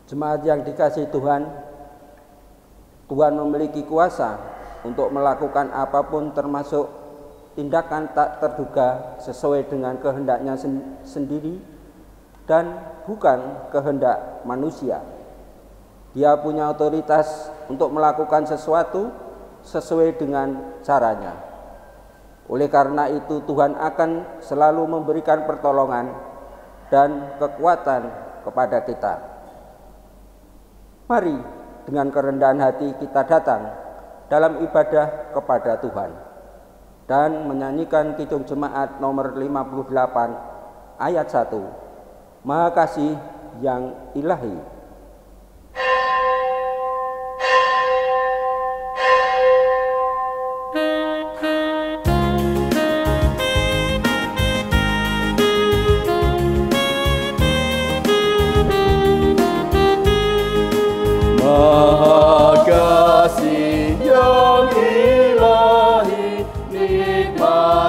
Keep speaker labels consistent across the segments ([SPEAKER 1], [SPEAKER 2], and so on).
[SPEAKER 1] Jemaat yang dikasihi Tuhan, Tuhan memiliki kuasa untuk melakukan apapun termasuk tindakan tak terduga sesuai dengan kehendaknya sendiri dan bukan kehendak manusia. Dia punya otoritas untuk melakukan sesuatu sesuai dengan caranya. Oleh karena itu Tuhan akan selalu memberikan pertolongan dan kekuatan kepada kita. Mari dengan kerendahan hati kita datang dalam ibadah kepada Tuhan dan menyanyikan Kidung Jemaat nomor 58 ayat 1. Maha Kasih yang Ilahi.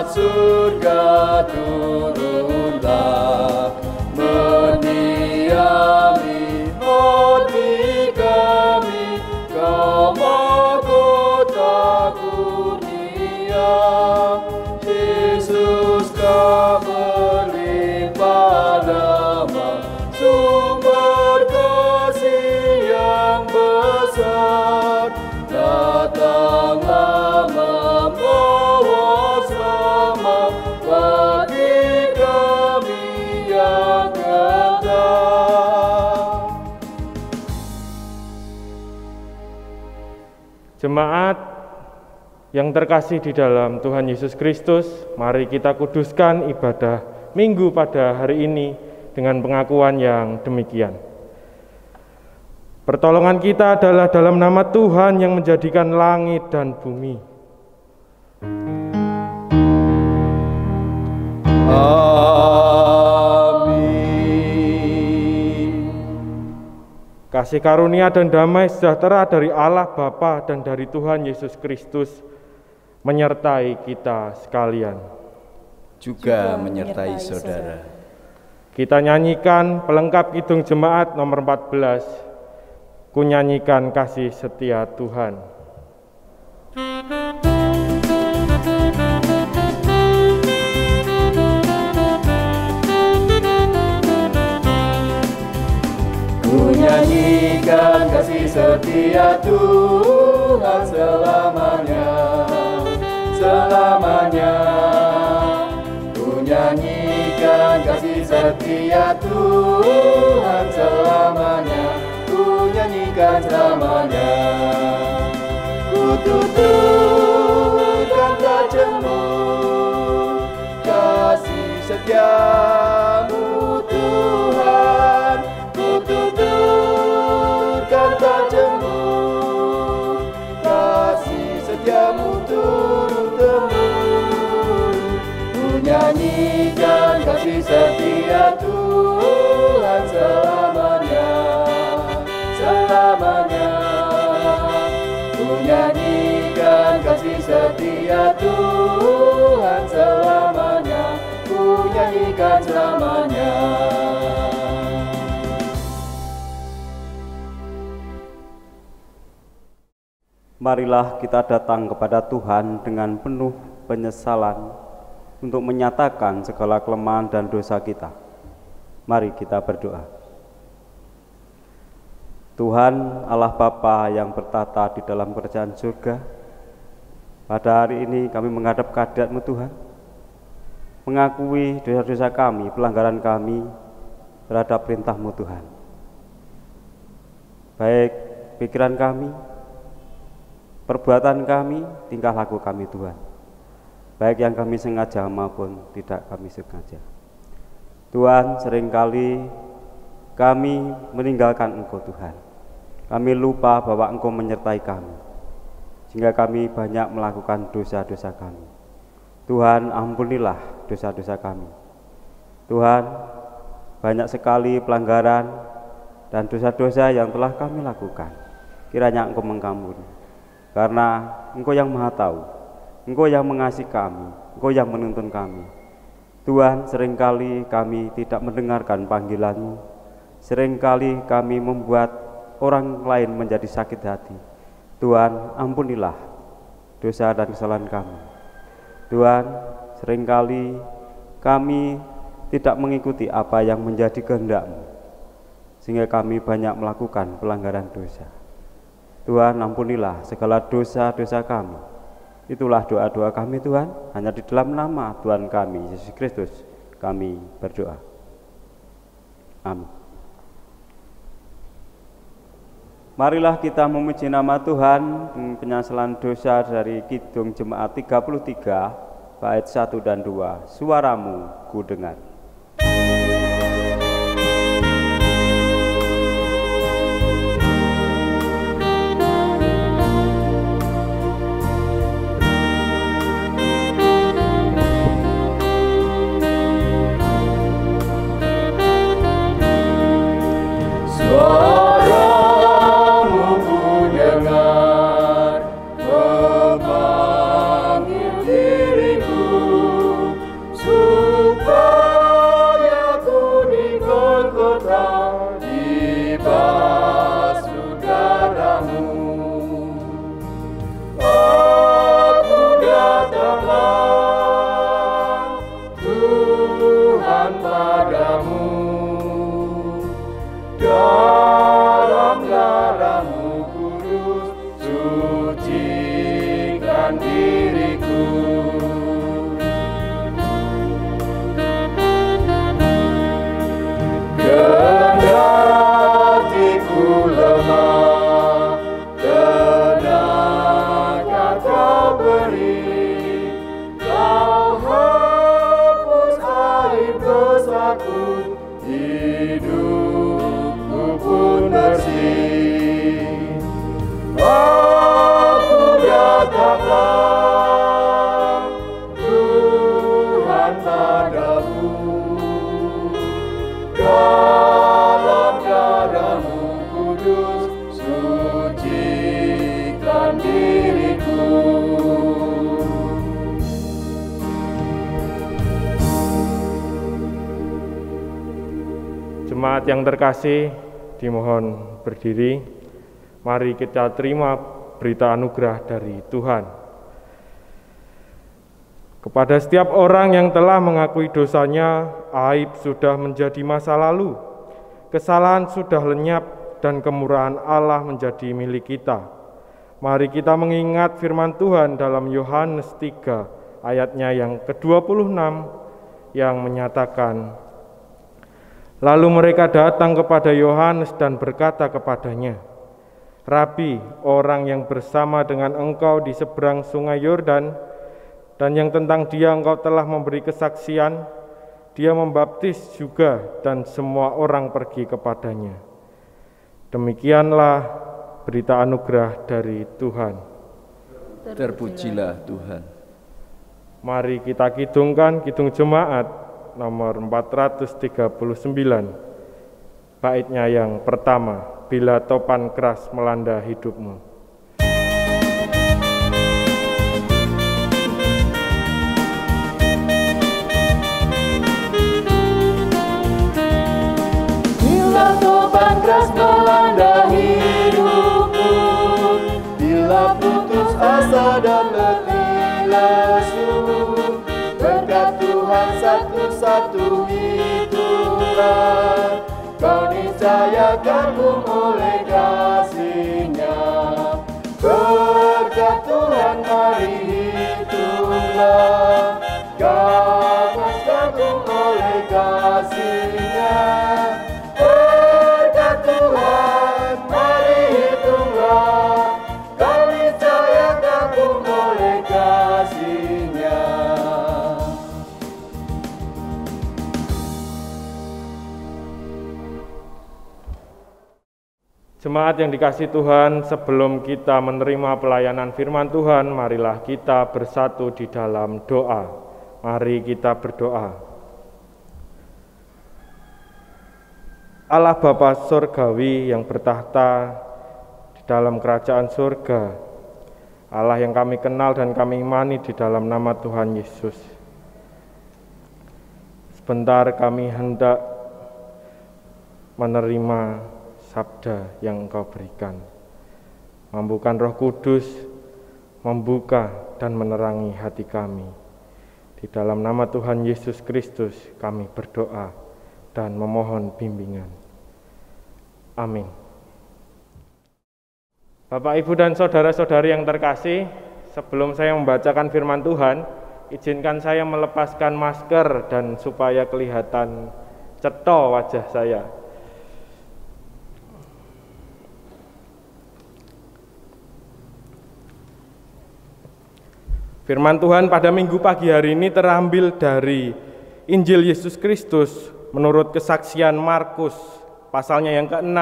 [SPEAKER 2] Surga turunlah mendiami hati kami, Kau mahkota kurnia. Yesus Kau berlimpah damai, sumber kasih yang besar. Datanglah membawa selamat bagi kami yang hendak.
[SPEAKER 3] Jemaat yang terkasih di dalam Tuhan Yesus Kristus, mari kita kuduskan ibadah Minggu pada hari ini dengan pengakuan yang demikian. Pertolongan kita adalah dalam nama Tuhan yang menjadikan langit dan bumi.
[SPEAKER 2] Amin.
[SPEAKER 3] Kasih karunia dan damai sejahtera dari Allah Bapa dan dari Tuhan Yesus Kristus menyertai kita sekalian.
[SPEAKER 2] Juga menyertai saudara.
[SPEAKER 3] Kita nyanyikan pelengkap Kidung Jemaat nomor 14. Ku nyanyikan kasih setia Tuhan.
[SPEAKER 2] Ku nyanyikan kasih setia Tuhan selamanya, selamanya. Ku nyanyikan kasih setia Tuhan selamanya, ku nyanyikan selamanya. Ku tuturkan tak jemu kasih setiamu Tuhan. Ku tuturkan tak jemu kasih setiamu turun-temurun. Ku nyanyikan kasih setia Tuhan selamanya, selamanya. Ku nyanyikan kasih setia Tuhan selamanya, ku nyanyikan selamanya.
[SPEAKER 4] Marilah kita datang kepada Tuhan dengan penuh penyesalan untuk menyatakan segala kelemahan dan dosa kita. Mari kita berdoa. Tuhan Allah Bapa yang bertata di dalam kerajaan surga, pada hari ini kami menghadap kehadirat-Mu Tuhan, mengakui dosa-dosa kami, pelanggaran kami terhadap perintah-Mu Tuhan. Baik pikiran kami, perbuatan kami, tingkah laku kami Tuhan, baik yang kami sengaja maupun tidak kami sengaja. Tuhan, seringkali kami meninggalkan Engkau Tuhan. Kami lupa bahwa Engkau menyertai kami, sehingga kami banyak melakukan dosa-dosa kami. Tuhan, ampunilah dosa-dosa kami. Tuhan, banyak sekali pelanggaran dan dosa-dosa yang telah kami lakukan. Kiranya Engkau mengampuni, karena Engkau yang Maha Tahu, Engkau yang mengasihi kami, Engkau yang menuntun kami. Tuhan, seringkali kami tidak mendengarkan panggilan-Mu, seringkali kami membuat orang lain menjadi sakit hati. Tuhan, ampunilah dosa dan kesalahan kami. Tuhan, seringkali kami tidak mengikuti apa yang menjadi kehendak-Mu, sehingga kami banyak melakukan pelanggaran dosa. Tuhan, ampunilah segala dosa-dosa kami. Itulah doa-doa kami Tuhan, hanya di dalam nama Tuhan kami, Yesus Kristus, kami berdoa. Amin. Marilah kita memuji nama Tuhan dengan penyesalan dosa dari Kidung Jemaat 33, bait 1 dan 2. Suaramu ku dengar.
[SPEAKER 3] Jemaat yang terkasih, dimohon berdiri. Mari kita terima berita anugerah dari Tuhan. Kepada setiap orang yang telah mengakui dosanya, aib sudah menjadi masa lalu, kesalahan sudah lenyap, dan kemurahan Allah menjadi milik kita. Mari kita mengingat firman Tuhan dalam Yohanes 3 ayatnya yang ke-26 yang menyatakan, lalu mereka datang kepada Yohanes dan berkata kepadanya, Rabi, orang yang bersama dengan engkau di seberang sungai Yordan, dan yang tentang dia engkau telah memberi kesaksian, dia membaptis juga dan semua orang pergi kepadanya. Demikianlah berita anugerah dari Tuhan.
[SPEAKER 2] Terpujilah Tuhan.
[SPEAKER 3] Mari kita kidungkan kidung jemaat nomor 439, baitnya yang pertama, bila topan keras melanda hidupmu.
[SPEAKER 2] Bila topan keras melanda hidupmu, bila putus asa dan letih lesu, berkat Tuhan satu-satu itulah, kau niscaya kagum oleh kasih-Nya. Berkat Tuhan mari hitunglah, kau kagum oleh kasih-Nya. Berkat Tuhan mari hitunglah, kau niscaya kagum oleh kasih-Nya.
[SPEAKER 3] Jemaat yang dikasihi Tuhan, sebelum kita menerima pelayanan firman Tuhan, marilah kita bersatu di dalam doa. Mari kita berdoa. Allah Bapa Surgawi yang bertahta di dalam kerajaan surga, Allah yang kami kenal dan kami imani di dalam nama Tuhan Yesus. Sebentar kami hendak menerima sabda yang Engkau berikan. Mampukan Roh Kudus membuka dan menerangi hati kami. Di dalam nama Tuhan Yesus Kristus kami berdoa dan memohon bimbingan. Amin. Bapak, Ibu, dan saudara-saudari yang terkasih, sebelum saya membacakan firman Tuhan, izinkan saya melepaskan masker dan supaya kelihatan cetha wajah saya. Firman Tuhan pada minggu pagi hari ini terambil dari Injil Yesus Kristus menurut kesaksian Markus, pasalnya yang ke-6,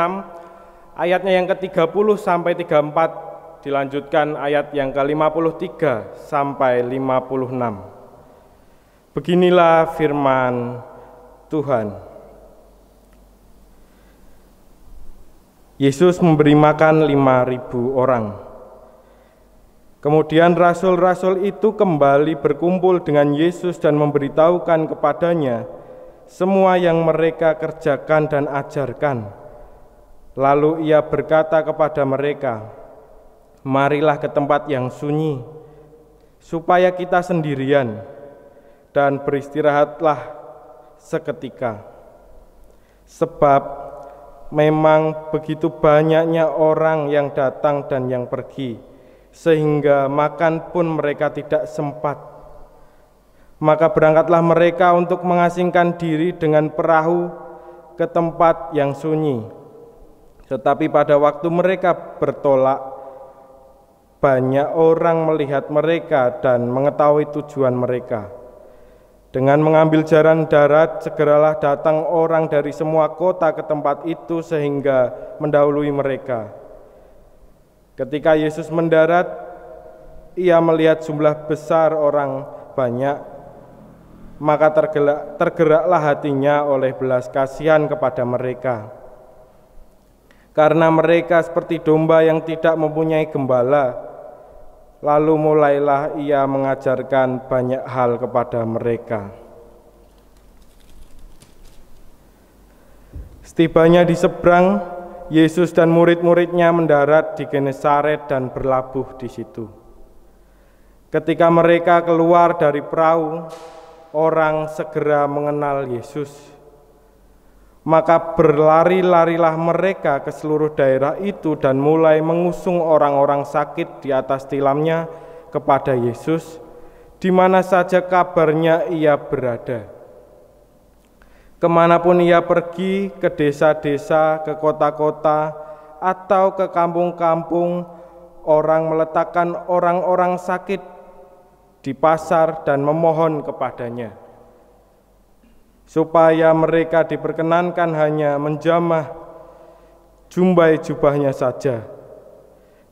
[SPEAKER 3] ayatnya yang ke-30 sampai 34, dilanjutkan ayat yang ke-53 sampai 56. Beginilah firman Tuhan. Yesus memberi makan 5.000 orang. Kemudian rasul-rasul itu kembali berkumpul dengan Yesus dan memberitahukan kepadanya semua yang mereka kerjakan dan ajarkan. Lalu ia berkata kepada mereka, "Marilah ke tempat yang sunyi, supaya kita sendirian, dan beristirahatlah seketika. Sebab memang begitu banyaknya orang yang datang dan yang pergi, sehingga makan pun mereka tidak sempat. Maka berangkatlah mereka untuk mengasingkan diri dengan perahu ke tempat yang sunyi. Tetapi pada waktu mereka bertolak, banyak orang melihat mereka dan mengetahui tujuan mereka. Dengan mengambil jalan darat, segeralah datang orang dari semua kota ke tempat itu sehingga mendahului mereka. Ketika Yesus mendarat, ia melihat jumlah besar orang banyak, maka tergeraklah hatinya oleh belas kasihan kepada mereka. Karena mereka seperti domba yang tidak mempunyai gembala, lalu mulailah ia mengajarkan banyak hal kepada mereka. Setibanya di seberang, Yesus dan murid-muridnya mendarat di Genesaret dan berlabuh di situ. Ketika mereka keluar dari perahu, orang segera mengenal Yesus. Maka berlari-larilah mereka ke seluruh daerah itu dan mulai mengusung orang-orang sakit di atas tilamnya kepada Yesus, di mana saja kabarnya ia berada. Kemanapun ia pergi, ke desa-desa, ke kota-kota, atau ke kampung-kampung, orang meletakkan orang-orang sakit di pasar dan memohon kepadanya, supaya mereka diperkenankan hanya menjamah jumbai jubahnya saja,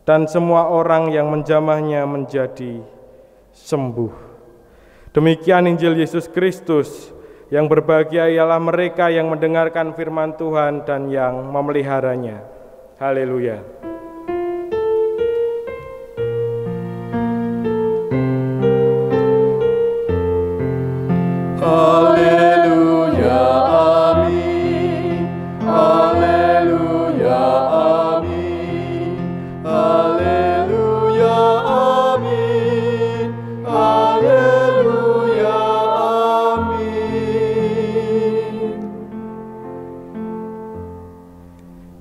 [SPEAKER 3] dan semua orang yang menjamahnya menjadi sembuh. Demikian Injil Yesus Kristus. Yang berbahagia ialah mereka yang mendengarkan firman Tuhan dan yang memeliharanya. Haleluya.
[SPEAKER 2] Haleluya, amin. Haleluya, amin. Haleluya, amin. Haleluya, amin.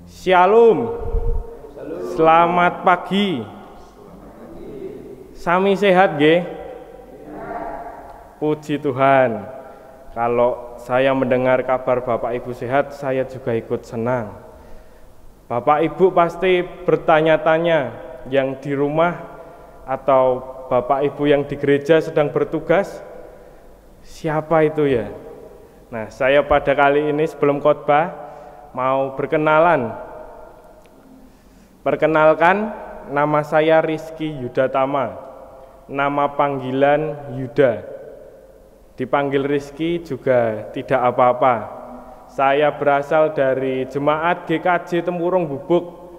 [SPEAKER 3] Shalom. Selamat pagi. Sami sehat nggih? Puji Tuhan. Kalau saya mendengar kabar Bapak Ibu sehat, saya juga ikut senang. Bapak Ibu pasti bertanya-tanya, yang di rumah atau Bapak Ibu yang di gereja sedang bertugas, siapa itu ya? Nah, saya pada kali ini sebelum khotbah mau berkenalan. Perkenalkan, nama saya Rizky Yudatama, nama panggilan Yuda. Dipanggil Rizky juga tidak apa-apa. Saya berasal dari jemaat GKJ Tempurung Gubuk.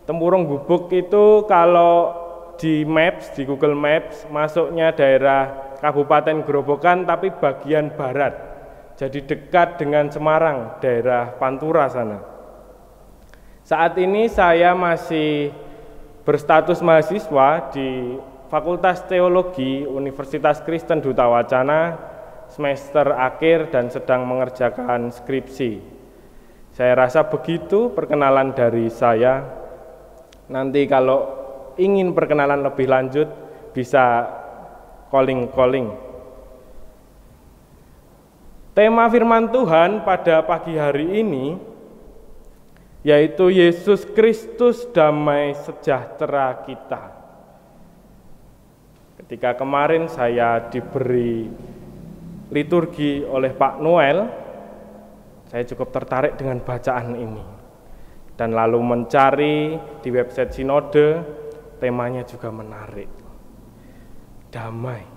[SPEAKER 3] Tempurung Gubuk itu kalau di Maps, di Google Maps, masuknya daerah Kabupaten Grobogan tapi bagian barat. jadi dekat dengan Semarang, daerah Pantura sana. Saat ini saya masih berstatus mahasiswa di Fakultas Teologi Universitas Kristen Duta Wacana, semester akhir dan sedang mengerjakan skripsi. Saya rasa begitu perkenalan dari saya. Nanti kalau ingin perkenalan lebih lanjut bisa calling. Tema firman Tuhan pada pagi hari ini yaitu Yesus Kristus damai sejahtera kita. Ketika kemarin saya diberi liturgi oleh Pak Noel, saya cukup tertarik dengan bacaan ini. Dan lalu mencari di website Sinode, temanya juga menarik. Damai.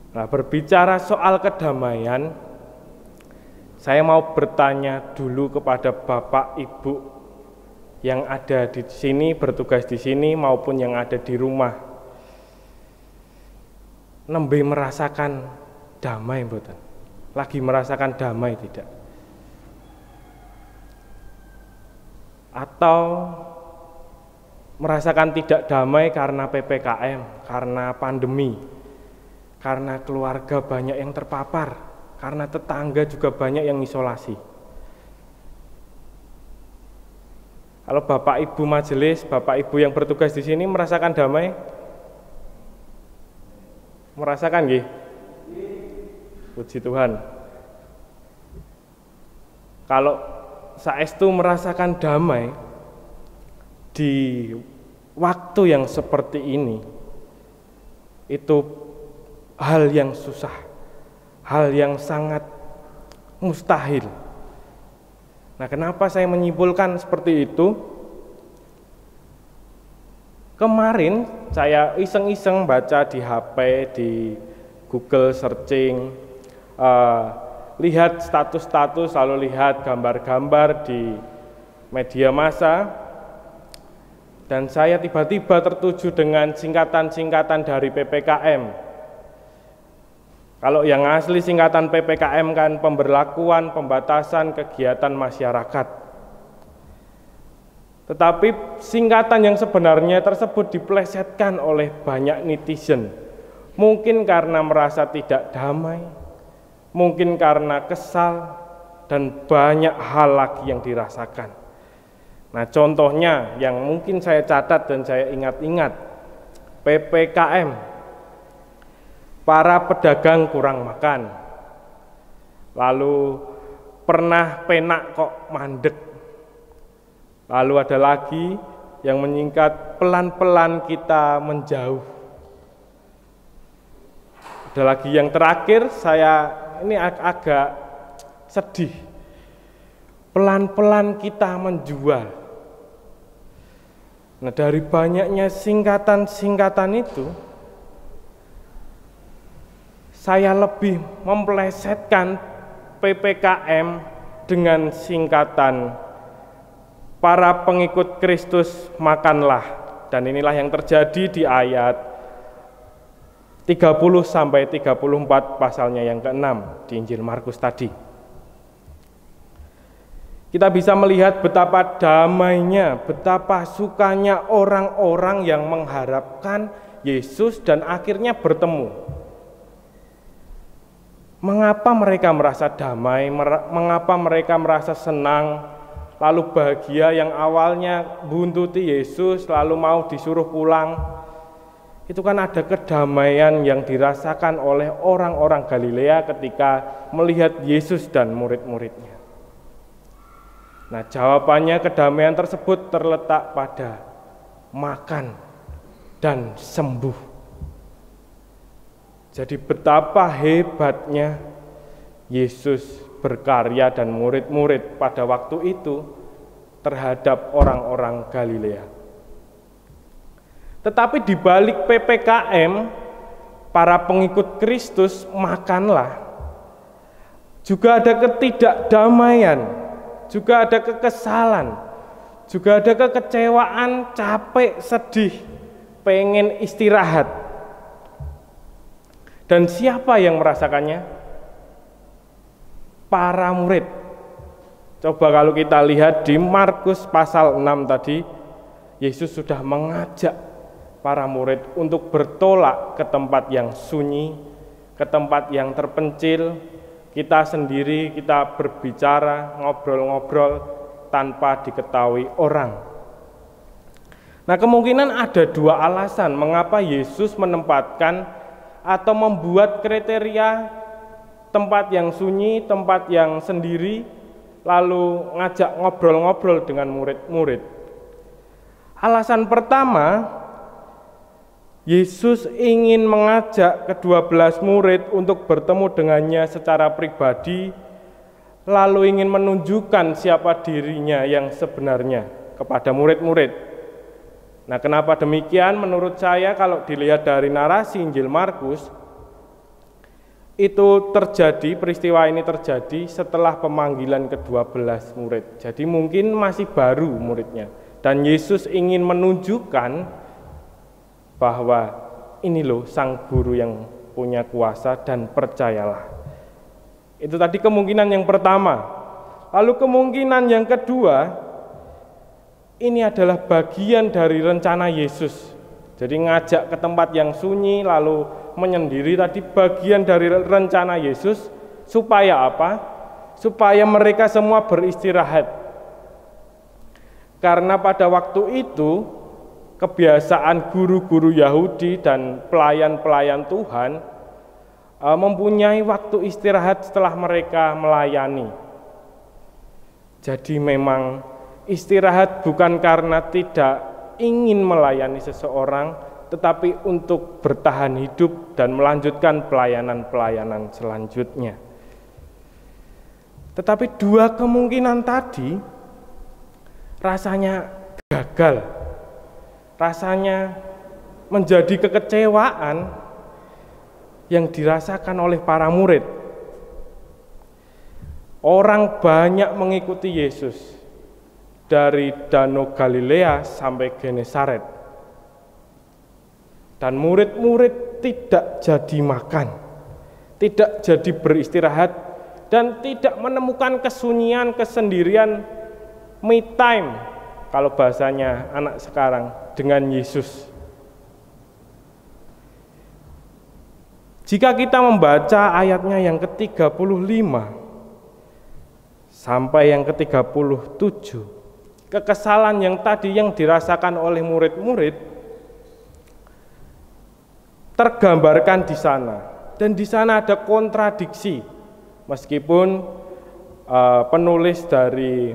[SPEAKER 3] Nah, berbicara soal kedamaian, saya mau bertanya dulu kepada Bapak Ibu yang ada di sini, bertugas di sini maupun yang ada di rumah. Nembe merasakan damai mboten? Lagi merasakan damai tidak? Atau merasakan tidak damai karena PPKM, karena pandemi, karena keluarga banyak yang terpapar, karena tetangga juga banyak yang isolasi. Kalau Bapak Ibu majelis, Bapak Ibu yang bertugas di sini merasakan damai? Merasakan nggih? Puji Tuhan. Kalau saestu merasakan damai di waktu yang seperti ini, itu hal yang susah. Hal yang sangat mustahil. Nah, kenapa saya menyimpulkan seperti itu? Kemarin saya iseng-iseng baca di HP, di Google searching, lihat status-status, lalu lihat gambar-gambar di media massa, dan saya tiba-tiba tertuju dengan singkatan-singkatan dari PPKM. Kalau yang asli singkatan PPKM kan pemberlakuan, pembatasan kegiatan masyarakat. Tetapi singkatan yang sebenarnya tersebut diplesetkan oleh banyak netizen. Mungkin karena merasa tidak damai, mungkin karena kesal, dan banyak hal lagi yang dirasakan. Nah, contohnya yang mungkin saya catat dan saya ingat-ingat, PPKM. Para pedagang kurang makan, lalu pernah penak kok mandek, lalu ada lagi yang menyingkat pelan-pelan kita menjauh, ada lagi yang terakhir saya ini agak sedih, pelan-pelan kita menjual. Nah, dari banyaknya singkatan-singkatan itu, saya lebih memplesetkan PPKM dengan singkatan para pengikut Kristus makanlah. Dan inilah yang terjadi di ayat 30-34 pasalnya yang ke-6 di Injil Markus tadi. Kita bisa melihat betapa damainya, betapa sukanya orang-orang yang mengharapkan Yesus dan akhirnya bertemu. Mengapa mereka merasa damai, mengapa mereka merasa senang, lalu bahagia yang awalnya buntuti Yesus, lalu mau disuruh pulang. Itu kan ada kedamaian yang dirasakan oleh orang-orang Galilea ketika melihat Yesus dan murid-muridnya. Nah, jawabannya kedamaian tersebut terletak pada makan dan sembuh. Jadi betapa hebatnya Yesus berkarya dan murid-murid pada waktu itu terhadap orang-orang Galilea. Tetapi di balik PPKM, para pengikut Kristus makanlah, juga ada ketidakdamaian, juga ada kekesalan, juga ada kekecewaan, capek, sedih, pengen istirahat. Dan siapa yang merasakannya? para murid. Coba kalau kita lihat di Markus pasal 6 tadi, Yesus sudah mengajak para murid untuk bertolak ke tempat yang sunyi, ke tempat yang terpencil. Kita sendiri, kita berbicara, ngobrol-ngobrol tanpa diketahui orang. Nah, kemungkinan ada dua alasan mengapa Yesus menempatkan atau membuat kriteria tempat yang sunyi, tempat yang sendiri, lalu ngajak ngobrol-ngobrol dengan murid-murid. Alasan pertama, Yesus ingin mengajak ke-12 murid untuk bertemu dengannya secara pribadi, lalu ingin menunjukkan siapa dirinya yang sebenarnya kepada murid-murid. Nah, kenapa demikian? Menurut saya kalau dilihat dari narasi Injil Markus, itu terjadi, peristiwa ini terjadi setelah pemanggilan ke-12 murid. Jadi mungkin masih baru muridnya. Dan Yesus ingin menunjukkan bahwa ini loh sang guru yang punya kuasa dan percayalah. Itu tadi kemungkinan yang pertama. Lalu kemungkinan yang kedua, ini adalah bagian dari rencana Yesus. Jadi ngajak ke tempat yang sunyi lalu menyendiri tadi bagian dari rencana Yesus supaya apa? Supaya mereka semua beristirahat. Karena pada waktu itu kebiasaan guru-guru Yahudi dan pelayan-pelayan Tuhan mempunyai waktu istirahat setelah mereka melayani. Jadi memang istirahat bukan karena tidak ingin melayani seseorang, tetapi untuk bertahan hidup dan melanjutkan pelayanan-pelayanan selanjutnya. Tetapi dua kemungkinan tadi rasanya gagal, rasanya menjadi kekecewaan yang dirasakan oleh para murid. Orang banyak mengikuti Yesus dari Danau Galilea sampai Genesaret. Dan murid-murid tidak jadi makan, tidak jadi beristirahat, dan tidak menemukan kesunyian, kesendirian, me time, kalau bahasanya anak sekarang, dengan Yesus. Jika kita membaca ayatnya yang ke-35 sampai yang ke-37, kekesalan yang tadi yang dirasakan oleh murid-murid tergambarkan di sana, dan di sana ada kontradiksi. Meskipun penulis dari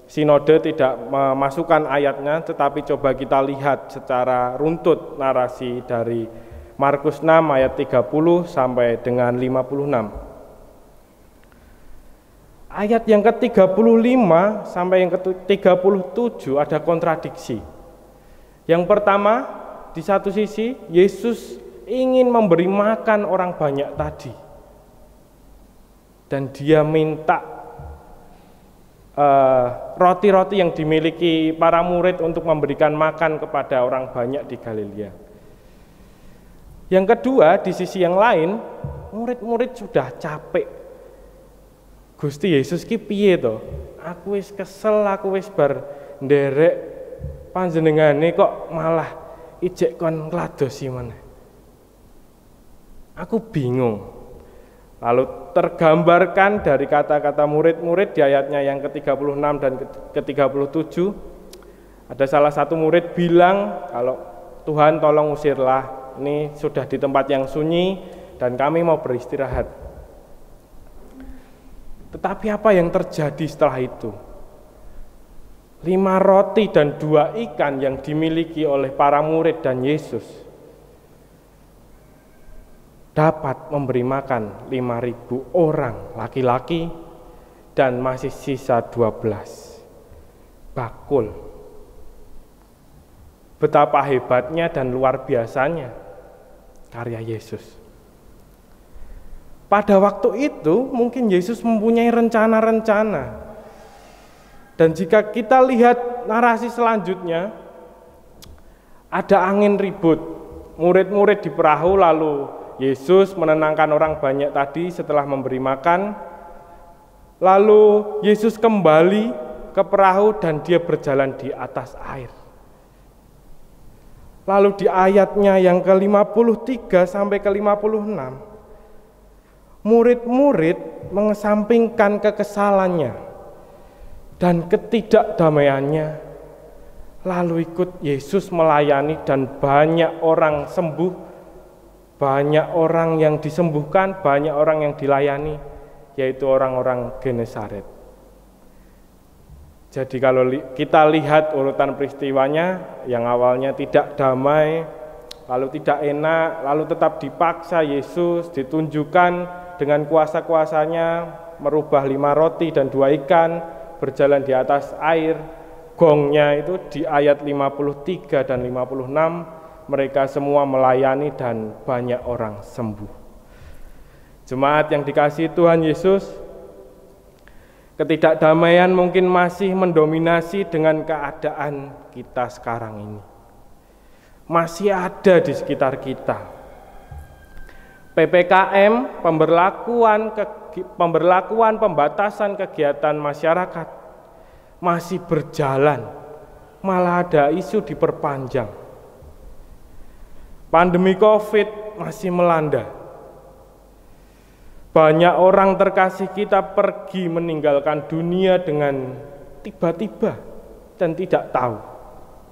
[SPEAKER 3] sinode tidak memasukkan ayatnya, tetapi coba kita lihat secara runtut narasi dari Markus 6 ayat 30 sampai dengan 56. Ayat yang ke-35 sampai yang ke-37 ada kontradiksi. Yang pertama, di satu sisi Yesus ingin memberi makan orang banyak tadi, dan dia minta roti-roti yang dimiliki para murid untuk memberikan makan kepada orang banyak di Galilea. Yang kedua, di sisi yang lain, murid-murid sudah capek. Gusti Yesus ki piye to? Aku wis kesel, aku wis bar nderek panjenengane kok malah ijek kon ngladosi meneh. Aku bingung. Lalu tergambarkan dari kata-kata murid-murid di ayatnya yang ke-36 dan ke-37, ada salah satu murid bilang, kalau Tuhan tolong usirlah, ini sudah di tempat yang sunyi dan kami mau beristirahat. Tetapi apa yang terjadi setelah itu? 5 roti dan 2 ikan yang dimiliki oleh para murid dan Yesus dapat memberi makan 5.000 orang laki-laki dan masih sisa 12 bakul. Betapa hebatnya dan luar biasanya karya Yesus. Pada waktu itu mungkin Yesus mempunyai rencana-rencana. Dan jika kita lihat narasi selanjutnya, ada angin ribut. Murid-murid di perahu, lalu Yesus menenangkan orang banyak tadi setelah memberi makan. Lalu Yesus kembali ke perahu dan dia berjalan di atas air. Lalu di ayatnya yang ke-53 sampai ke-56, murid-murid mengesampingkan kekesalannya dan ketidakdamaiannya, lalu ikut Yesus melayani dan banyak orang sembuh, banyak orang yang disembuhkan, banyak orang yang dilayani, yaitu orang-orang Genesaret. Jadi kalau kita lihat urutan peristiwanya, yang awalnya tidak damai, lalu tidak enak, lalu tetap dipaksa Yesus ditunjukkan dengan kuasa-kuasanya merubah 5 roti dan 2 ikan, berjalan di atas air. Gongnya itu di ayat 53 dan 56, mereka semua melayani dan banyak orang sembuh. Jemaat yang dikasihi Tuhan Yesus, ketidakdamaian mungkin masih mendominasi dengan keadaan kita sekarang ini. Masih ada di sekitar kita. PPKM, pemberlakuan pembatasan kegiatan masyarakat masih berjalan, malah ada isu diperpanjang. Pandemi COVID masih melanda. Banyak orang terkasih kita pergi meninggalkan dunia dengan tiba-tiba dan tidak tahu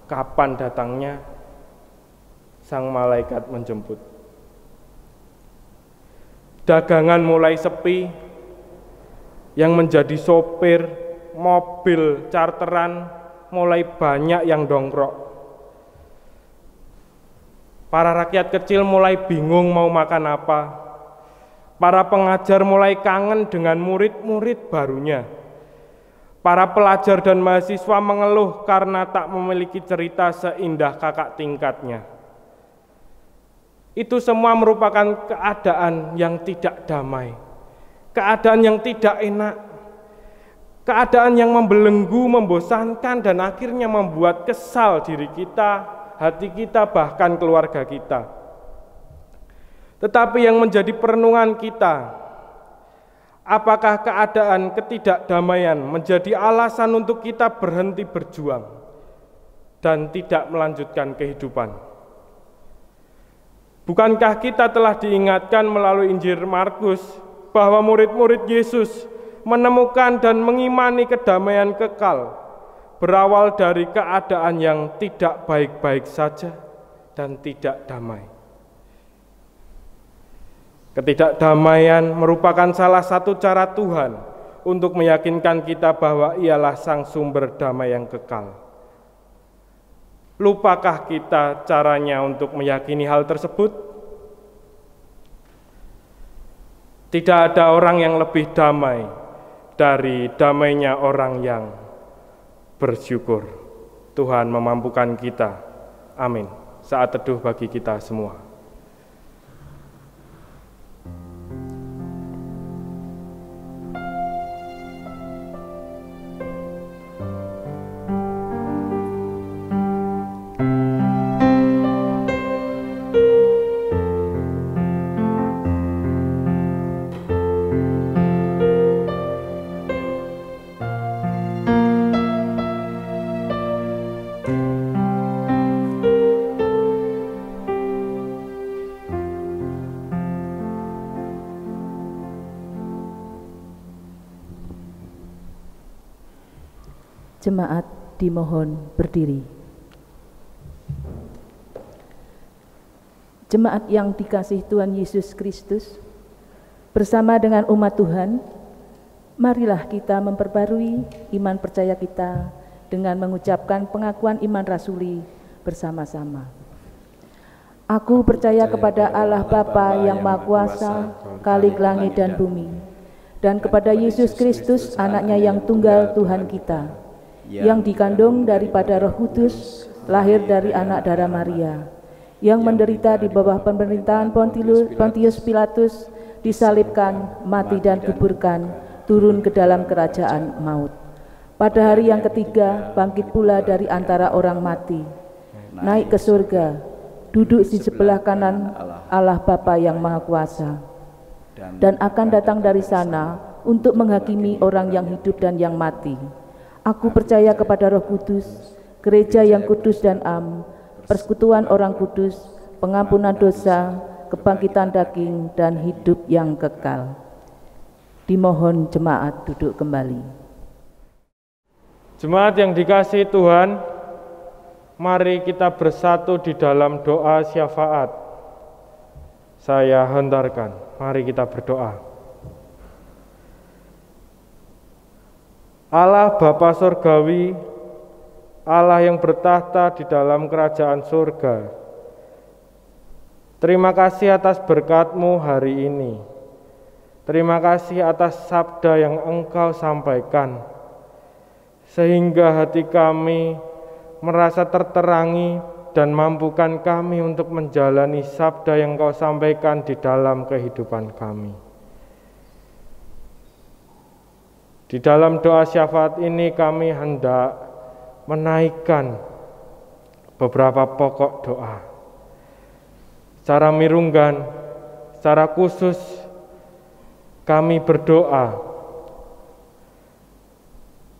[SPEAKER 3] kapan datangnya sang malaikat menjemput. Dagangan mulai sepi, yang menjadi sopir mobil charteran mulai banyak yang dongkrok. Para rakyat kecil mulai bingung mau makan apa. Para pengajar mulai kangen dengan murid-murid barunya. Para pelajar dan mahasiswa mengeluh karena tak memiliki cerita seindah kakak tingkatnya. Itu semua merupakan keadaan yang tidak damai, keadaan yang tidak enak, keadaan yang membelenggu, membosankan, dan akhirnya membuat kesal diri kita, hati kita, bahkan keluarga kita. Tetapi yang menjadi perenungan kita, apakah keadaan ketidakdamaian menjadi alasan untuk kita berhenti berjuang dan tidak melanjutkan kehidupan? Bukankah kita telah diingatkan melalui Injil Markus bahwa murid-murid Yesus menemukan dan mengimani kedamaian kekal berawal dari keadaan yang tidak baik-baik saja dan tidak damai? Ketidakdamaian merupakan salah satu cara Tuhan untuk meyakinkan kita bahwa Ialah sang sumber damai yang kekal. Lupakah kita caranya untuk meyakini hal tersebut? Tidak ada orang yang lebih damai dari damainya orang yang bersyukur. Tuhan memampukan kita. Amin. Saat teduh bagi kita semua.
[SPEAKER 5] Jemaat dimohon berdiri. Jemaat yang dikasihi Tuhan Yesus Kristus, bersama dengan umat Tuhan, marilah kita memperbarui iman percaya kita dengan mengucapkan pengakuan iman rasuli bersama-sama. Aku percaya kepada Allah Bapa yang Maha Kuasa, Khalik langit dan bumi, dan kepada Yesus Kristus, anaknya yang tunggal Tuhan kita, yang dikandung daripada Roh Kudus, lahir dari anak darah Maria, yang menderita di bawah pemerintahan Pontius Pilatus, disalibkan, mati dan kuburkan, turun ke dalam kerajaan maut. Pada hari yang ketiga, bangkit pula dari antara orang mati, naik ke surga, duduk di sebelah kanan Allah Bapa yang Maha Kuasa, dan akan datang dari sana untuk menghakimi orang yang hidup dan yang mati. Aku percaya kepada Roh Kudus, gereja yang kudus dan am, persekutuan orang kudus, pengampunan dosa, kebangkitan daging, dan hidup yang kekal. Dimohon jemaat duduk kembali.
[SPEAKER 3] Jemaat yang dikasihi Tuhan, mari kita bersatu di dalam doa syafaat. Saya hentarkan, mari kita berdoa. Allah Bapa Surgawi, Allah yang bertahta di dalam kerajaan surga, terima kasih atas berkat-Mu hari ini. Terima kasih atas sabda yang Engkau sampaikan, sehingga hati kami merasa terterangi dan mampukan kami untuk menjalani sabda yang Engkau sampaikan di dalam kehidupan kami. Di dalam doa syafaat ini kami hendak menaikkan beberapa pokok doa. Secara mirunggan, secara khusus kami berdoa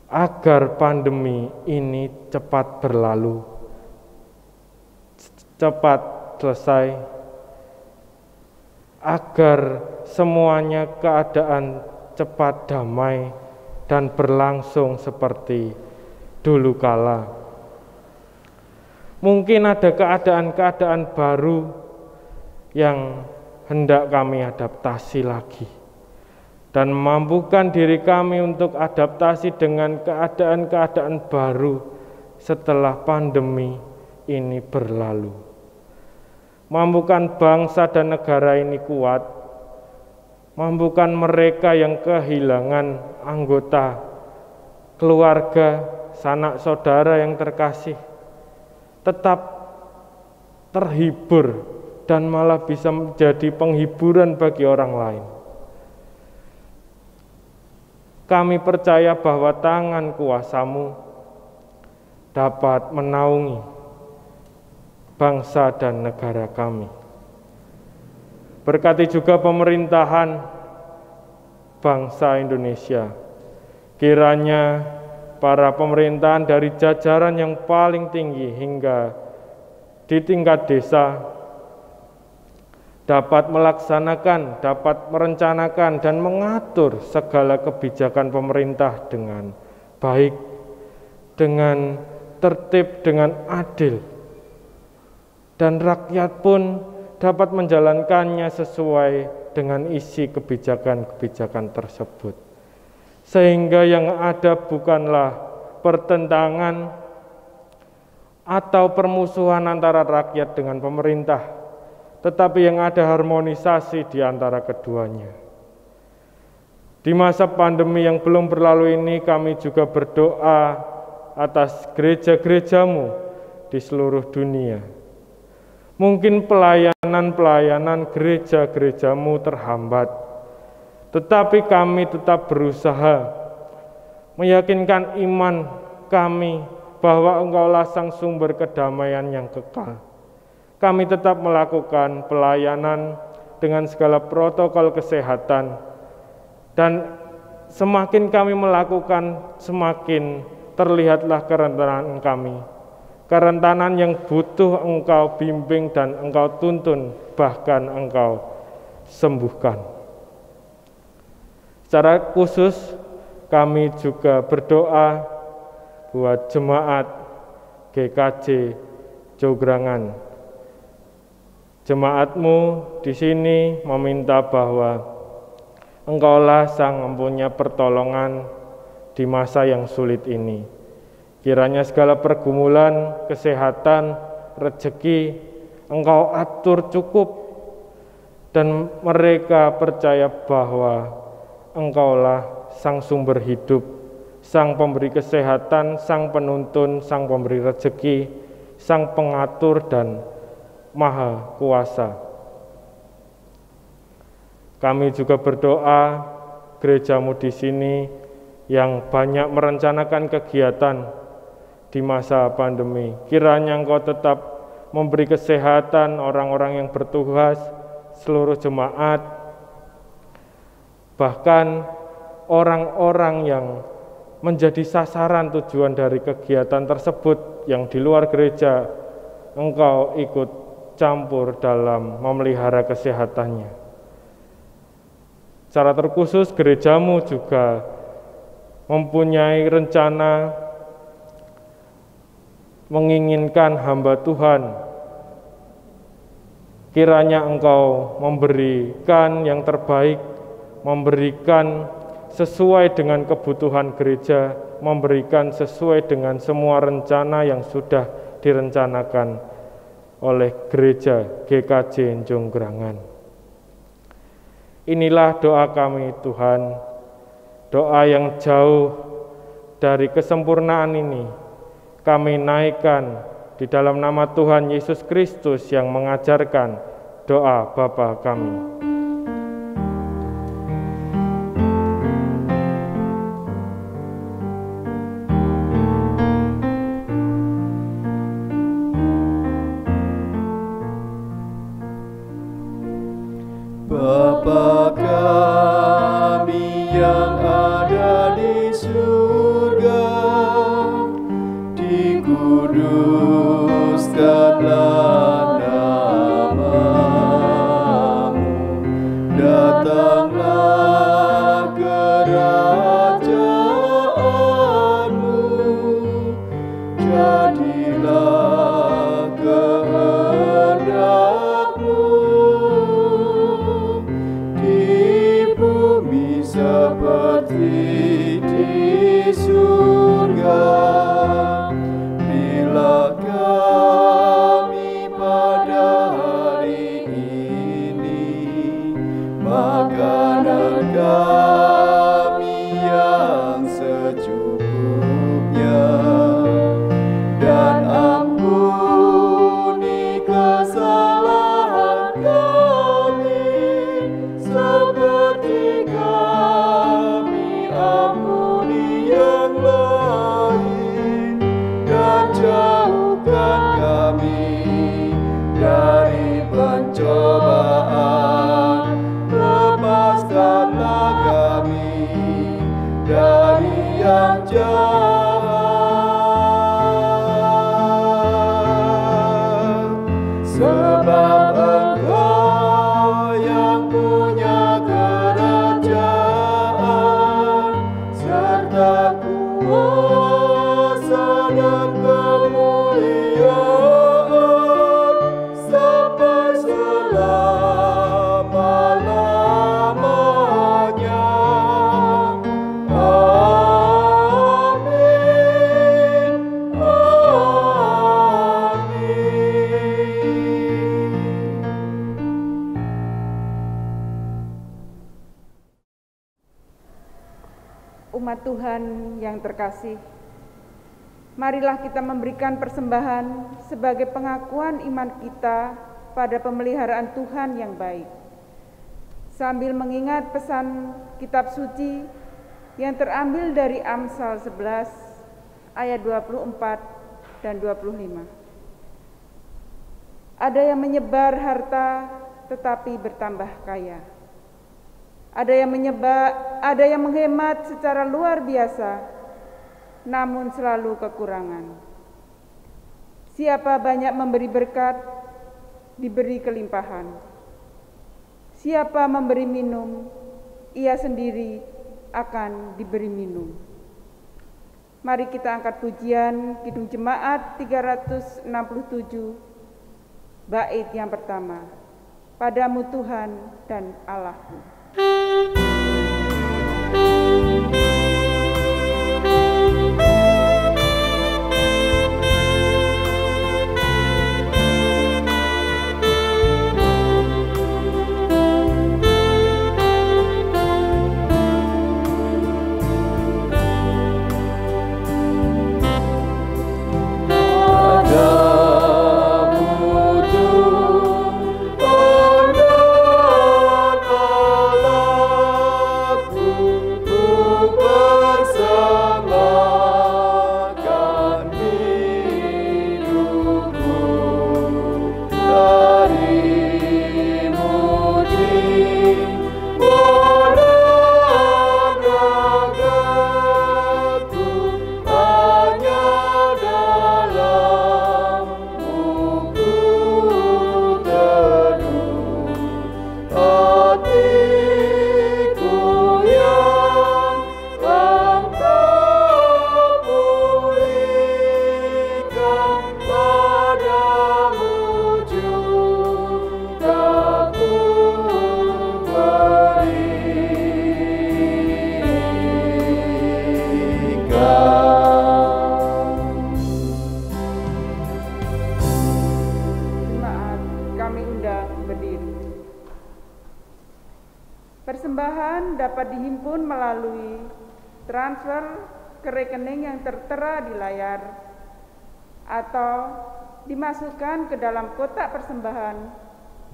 [SPEAKER 3] agar pandemi ini cepat berlalu, cepat selesai, agar semuanya keadaan cepat damai dan berlangsung seperti dulu kala. Mungkin ada keadaan-keadaan baru yang hendak kami adaptasi lagi, dan mampukan diri kami untuk adaptasi dengan keadaan-keadaan baru setelah pandemi ini berlalu. Mampukan bangsa dan negara ini kuat, mampukan mereka yang kehilangan anggota keluarga, sanak saudara yang terkasih, tetap terhibur dan malah bisa menjadi penghiburan bagi orang lain. Kami percaya bahwa tangan kuasa-Mu dapat menaungi bangsa dan negara kami. Berkati juga pemerintahan bangsa Indonesia. Kiranya para pemerintahan dari jajaran yang paling tinggi hingga di tingkat desa dapat melaksanakan, dapat merencanakan dan mengatur segala kebijakan pemerintah dengan baik, dengan tertib, dengan adil. Dan rakyat pun dapat menjalankannya sesuai dengan isi kebijakan-kebijakan tersebut. Sehingga yang ada bukanlah pertentangan atau permusuhan antara rakyat dengan pemerintah, tetapi yang ada harmonisasi di antara keduanya. Di masa pandemi yang belum berlalu ini, kami juga berdoa atas gereja-gereja-Mu di seluruh dunia. Mungkin pelayanan gereja-gereja-Mu terhambat, tetapi kami tetap berusaha meyakinkan iman kami bahwa Engkaulah sang sumber kedamaian yang kekal. Kami tetap melakukan pelayanan dengan segala protokol kesehatan, dan semakin kami melakukan, semakin terlihatlah kerentanan kami. Kerentanan yang butuh Engkau bimbing dan Engkau tuntun, bahkan Engkau sembuhkan. Secara khusus kami juga berdoa buat jemaat GKJ Jograngan. Jemaat-Mu di sini meminta bahwa Engkaulah sang mempunyai pertolongan di masa yang sulit ini. Kiranya segala pergumulan, kesehatan, rezeki Engkau atur cukup, dan mereka percaya bahwa Engkaulah sang sumber hidup, sang pemberi kesehatan, sang penuntun, sang pemberi rezeki, sang pengatur dan maha kuasa. Kami juga berdoa gereja-Mu di sini yang banyak merencanakan kegiatan di masa pandemi. Kiranya Engkau tetap memberi kesehatan orang-orang yang bertugas, seluruh jemaat, bahkan orang-orang yang menjadi sasaran tujuan dari kegiatan tersebut yang di luar gereja, Engkau ikut campur dalam memelihara kesehatannya. Secara terkhusus gerejamu juga mempunyai rencana menginginkan hamba Tuhan. Kiranya Engkau memberikan yang terbaik, memberikan sesuai dengan kebutuhan gereja, memberikan sesuai dengan semua rencana yang sudah direncanakan oleh gereja GKJ Jonggrangan. Inilah doa kami Tuhan, doa yang jauh dari kesempurnaan ini kami naikkan di dalam nama Tuhan Yesus Kristus yang mengajarkan doa Bapa kami.
[SPEAKER 2] Bapa kami yang ada di surga, dikuduskanlah namamu, datanglah kerajaanmu, jadilah kehendakmu di bumi seperti di surga. Bila kami pada hari ini makanan kami yang secukupnya, dan ampuni kesalahan kami seperti kami ampuni yang lain, dan jauhkan kami dari pencobaan, lepaskanlah kami dari yang jahat, sebab Engkau yang punya kerajaan serta kuasa dan kemuliaan sampai selama-lamanya. Amin.
[SPEAKER 6] Umat Tuhan yang terkasih, marilah kita memberikan persembahan sebagai pengakuan iman kita pada pemeliharaan Tuhan yang baik, sambil mengingat pesan kitab suci yang terambil dari Amsal 11 ayat 24 dan 25. Ada yang menyebar harta tetapi bertambah kaya. Ada yang menghemat secara luar biasa, namun selalu kekurangan. Siapa banyak memberi berkat, diberi kelimpahan. Siapa memberi minum, ia sendiri akan diberi minum. Mari kita angkat pujian Kidung Jemaat 367, bait yang pertama. Padamu Tuhan dan Allahku.
[SPEAKER 2] Padamu Tuhan dan
[SPEAKER 6] Persembahan dapat dihimpun melalui transfer ke rekening yang tertera di layar atau dimasukkan ke dalam kotak persembahan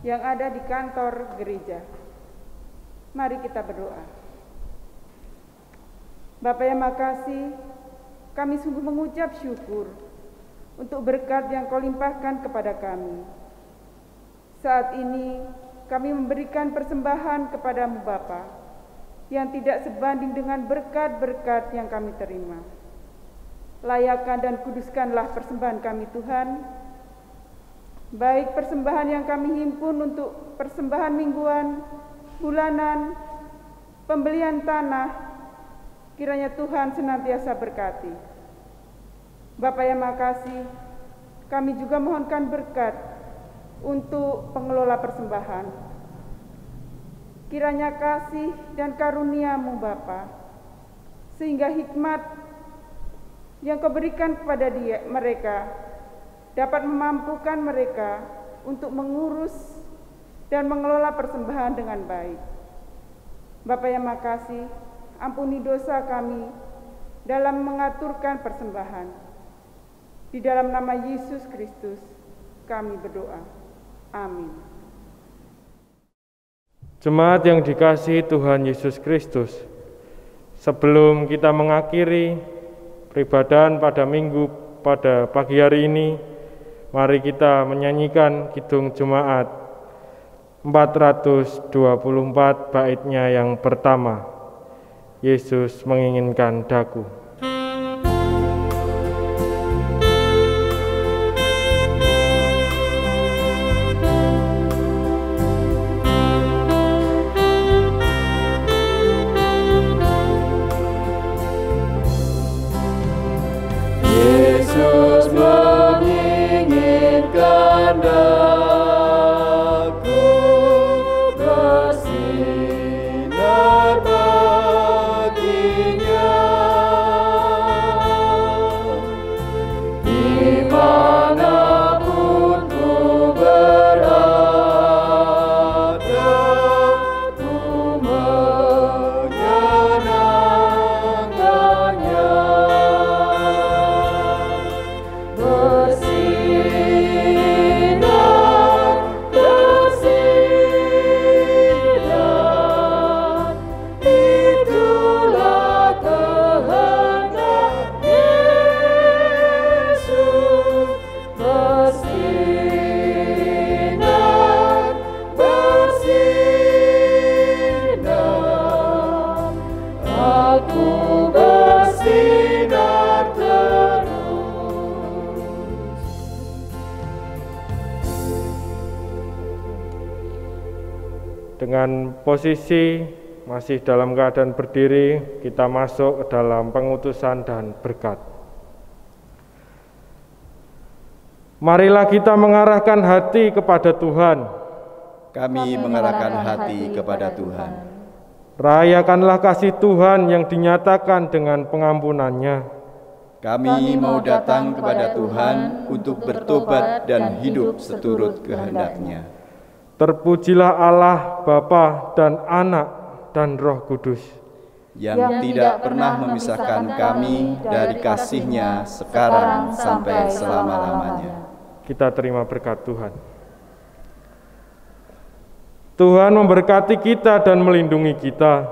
[SPEAKER 6] yang ada di kantor gereja. Mari kita berdoa. Bapa yang makasih, kami sungguh mengucap syukur untuk berkat yang Kau limpahkan kepada kami. Saat ini kami memberikan persembahan kepadamu Bapa, yang tidak sebanding dengan berkat-berkat yang kami terima. Layakkan dan kuduskanlah persembahan kami Tuhan, baik persembahan yang kami himpun untuk persembahan mingguan, bulanan, pembelian tanah, kiranya Tuhan senantiasa berkati. Bapa yang makasih, kami juga mohonkan berkat untuk pengelola persembahan. Kiranya kasih dan karunia-Mu Bapa, sehingga hikmat yang Kau berikan kepada mereka dapat memampukan mereka untuk mengurus dan mengelola persembahan dengan baik. Bapa yang makasih, ampuni dosa kami dalam mengaturkan persembahan. Di dalam nama Yesus Kristus kami berdoa. Amin.
[SPEAKER 3] Jemaat yang dikasihi Tuhan Yesus Kristus, sebelum kita mengakhiri peribadahan pada pagi hari ini, mari kita menyanyikan Kidung Jemaat 424 baitnya yang pertama, Yesus menginginkan daku.
[SPEAKER 2] Yesus menginginkan daku bersinar baginya, dimanapun ku berada, ku menyenangkannya.
[SPEAKER 3] Dengan posisi masih dalam keadaan berdiri, kita masuk ke dalam pengutusan dan berkat. Marilah kita mengarahkan hati kepada Tuhan.
[SPEAKER 2] Kami mengarahkan hati kepada Tuhan.
[SPEAKER 3] Rayakanlah kasih Tuhan yang dinyatakan dengan pengampunannya.
[SPEAKER 2] Kami mau datang kepada Tuhan untuk bertobat dan hidup seturut kehendak-Nya.
[SPEAKER 3] Terpujilah Allah, Bapa dan Anak dan Roh Kudus,
[SPEAKER 2] yang tidak pernah memisahkan kami dari kasih-Nya sekarang sampai selama-lamanya.
[SPEAKER 3] Kita terima berkat Tuhan. Tuhan memberkati kita dan melindungi kita.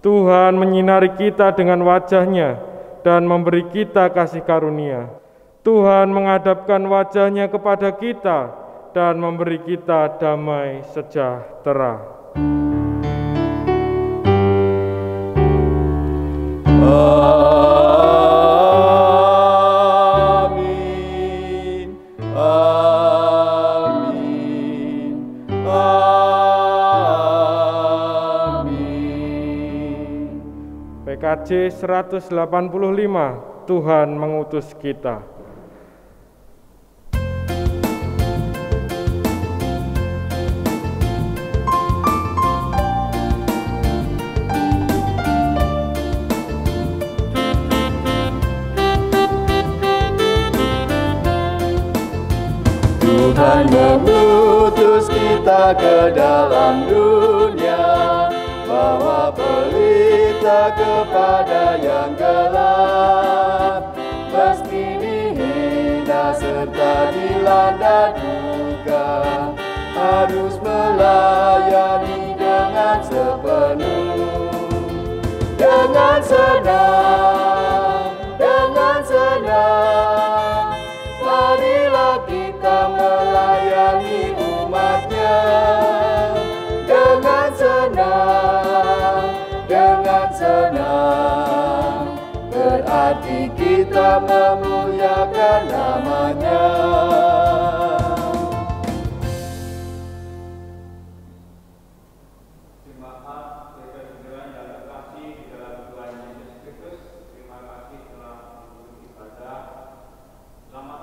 [SPEAKER 3] Tuhan menyinari kita dengan wajah-Nya dan memberi kita kasih karunia. Tuhan menghadapkan wajah-Nya kepada kita dan memberi kita damai sejahtera.
[SPEAKER 2] Amin. Amin. Amin.
[SPEAKER 3] PKJ 185, Tuhan mengutus kita.
[SPEAKER 2] Tuhan mengutus kita ke dalam dunia kepada yang gelap, meski dihina serta dilanda duka, harus melayani dengan sepenuh. Dengan senang, marilah kita melayani umatnya. Dengan senang, berarti kita memuliakan namanya.
[SPEAKER 3] Selamat